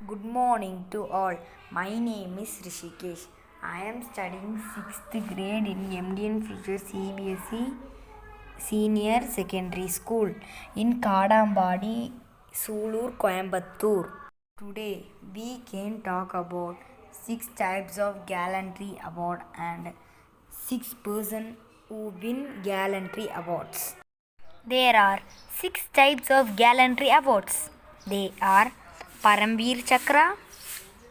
Good morning to all. My name is Rishikesh. I am studying 6th grade in MDN Future CBSE Senior Secondary School in Kadambadi, Sulur, Coimbatore. Today we can talk about 6 types of gallantry award and 6 persons who win gallantry awards. There are 6 types of gallantry awards. They are Paramveer Chakra,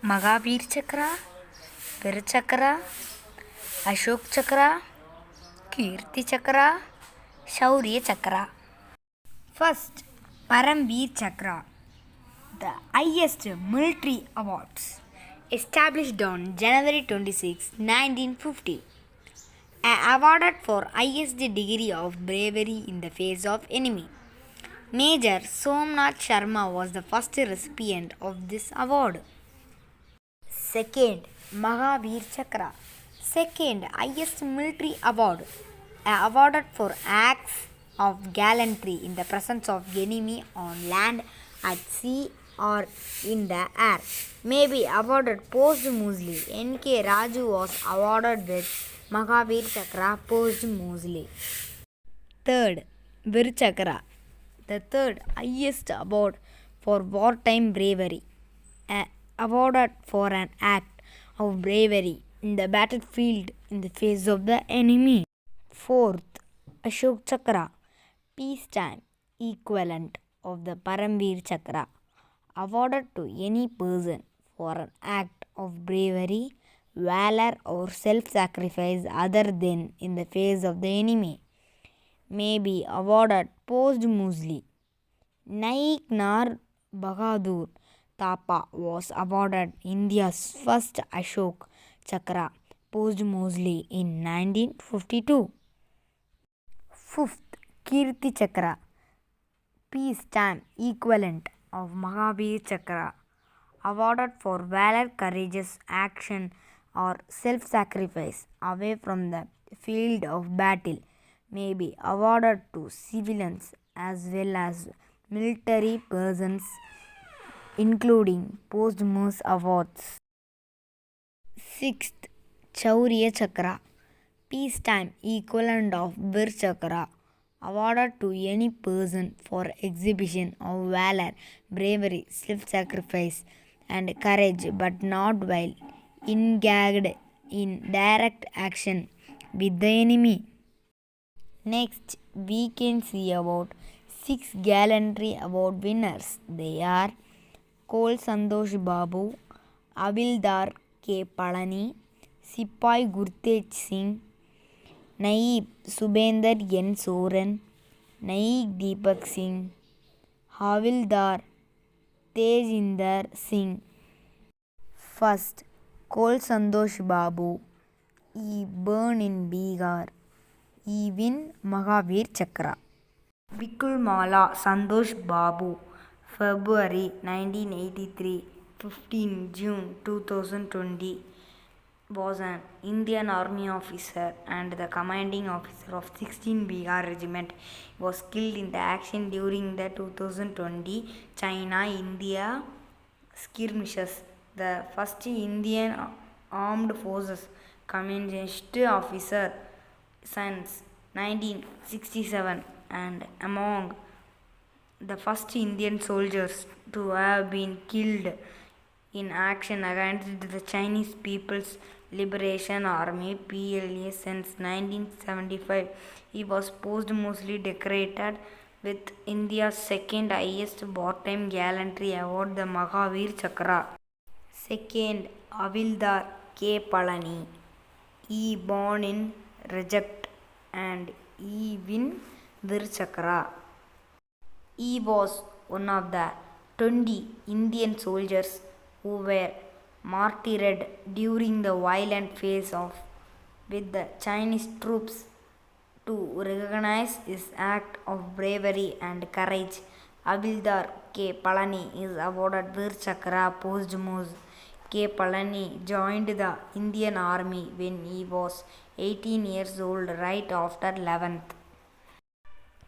Mahaveer Chakra, Vir Chakra, Ashok Chakra, Kirti Chakra, Shaurya Chakra. First, Paramveer Chakra, the highest military awards, established on January 26, 1950, awarded for highest degree of bravery in the face of enemy. Major Somnath Sharma was the first recipient of this award. Second, Mahaveer Chakra, second highest military award, awarded for acts of gallantry in the presence of enemy on land, at sea, or in the air. May be awarded posthumously. N.K. Raju was awarded with Mahaveer Chakra posthumously. Third, Vir Chakra, the third highest award for wartime bravery, awarded for an act of bravery in the battlefield in the face of the enemy. Fourth, Ashok Chakra, peacetime equivalent of the Paramveer Chakra, awarded to any person for an act of bravery, valor, or self sacrifice other than in the face of the enemy. May be awarded posthumously. Naik Nar Bahadur Thapa was awarded India's first Ashok Chakra posthumously in 1952. Fifth, Kirti Chakra, peacetime equivalent of Mahaveer Chakra, awarded for valor, courageous action, or self sacrifice away from the field of battle. May be awarded to civilians as well as military persons, including posthumous awards. Sixth, Chaurya Chakra, peacetime equivalent of Vir Chakra, awarded to any person for exhibition of valor, bravery, self sacrifice, and courage, but not while engaged in direct action with the enemy. Next, we can see about 6 gallantry award winners. They are Kol Santosh Babu, Avildar K. Palani, Sipai Gurtej Singh, Naib Subender N. Soren, Naik Deepak Singh, Havildar Tejinder Singh. First, Kol Santosh Babu. He born in Bihar. He win Mahaveer Chakra. Vikulmala Santosh Babu, February 1983, 15 June 2020, was an Indian Army officer and the commanding officer of 16 Bihar Regiment. He was killed in the action during the 2020 China-India skirmishes. The first Indian Armed Forces commissioned officer since 1967 and among the first Indian soldiers to have been killed in action against the Chinese People's Liberation Army PLA since 1975. He was posthumously decorated with India's second highest wartime gallantry award, the Mahaveer Chakra. Second, Avildar K. Palani. He born in Reject and he win Vir Chakra. He was one of the 20 Indian soldiers who were martyred during the violent phase of with the Chinese troops. To recognize his act of bravery and courage, Avildar K. Palani is awarded Vir Chakra posthumous. K. Palani joined the Indian Army when he was 18 years old, right after 11th.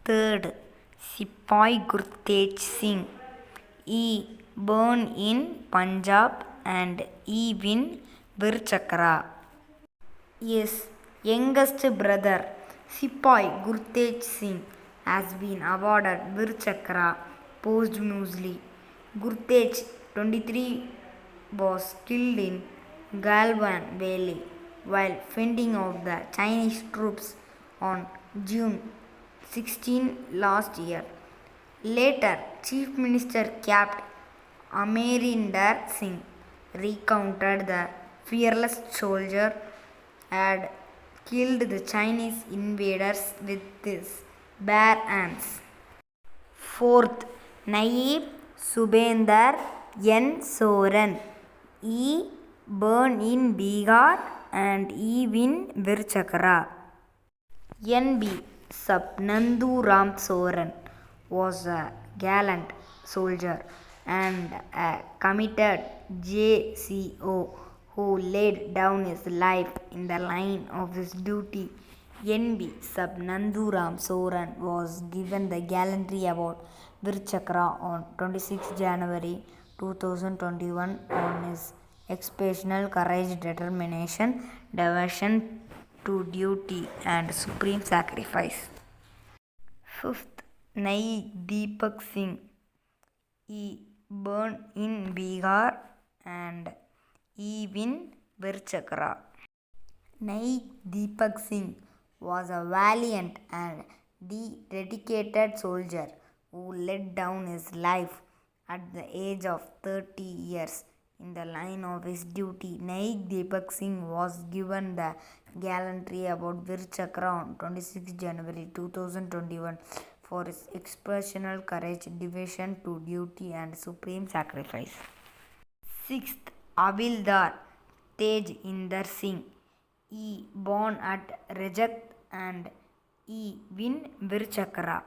Third, Sipai Gurtej Singh. He born in Punjab and Evin Vir Chakra. His youngest brother, Sepoy Gurtej Singh, has been awarded Vir Chakra posthumously. Gurtej, 23, was killed in Galwan Valley while fending off the Chinese troops on June 16 last year. Later, Chief Minister Capt. Amarinder Singh recounted the fearless soldier had killed the Chinese invaders with his bare hands. Fourth, Naib Subendar N. Soren. He born in Bihar and he win Vir Chakra. N.B. Sabnandu Ram Soren was a gallant soldier and a committed JCO who laid down his life in the line of his duty. N.B. Sabnanduram Soren was given the Gallantry Award Vir Chakra on 26 January 2021 on his exceptional courage, determination, devotion to duty and supreme sacrifice. Fifth, Nai Deepak Singh. He born in Bihar and he win Vir Chakra. Nai Deepak Singh was a valiant and dedicated soldier who laid down his life at the age of 30 years in the line of his duty. Naik Deepak Singh was given the Gallantry Award Vir Chakra on 26 January 2021 for his exceptional courage, devotion to duty and supreme sacrifice. Sixth, Havildar Tej Inder Singh. He born at Rajat and he win Vir Chakra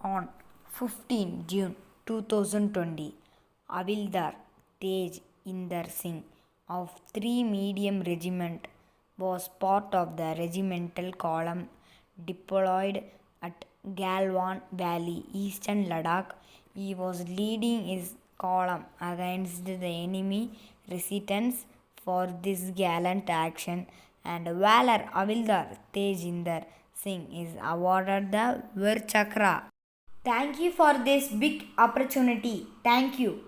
on 15 June 2020. Havildar Tej Inder Singh of 3 Medium Regiment was part of the regimental column deployed at Galwan Valley, eastern Ladakh. He was leading his column against the enemy resistance. For this gallant action and valor, Havildar Tejinder Singh is awarded the Vir Chakra. Thank you for this big opportunity. Thank you.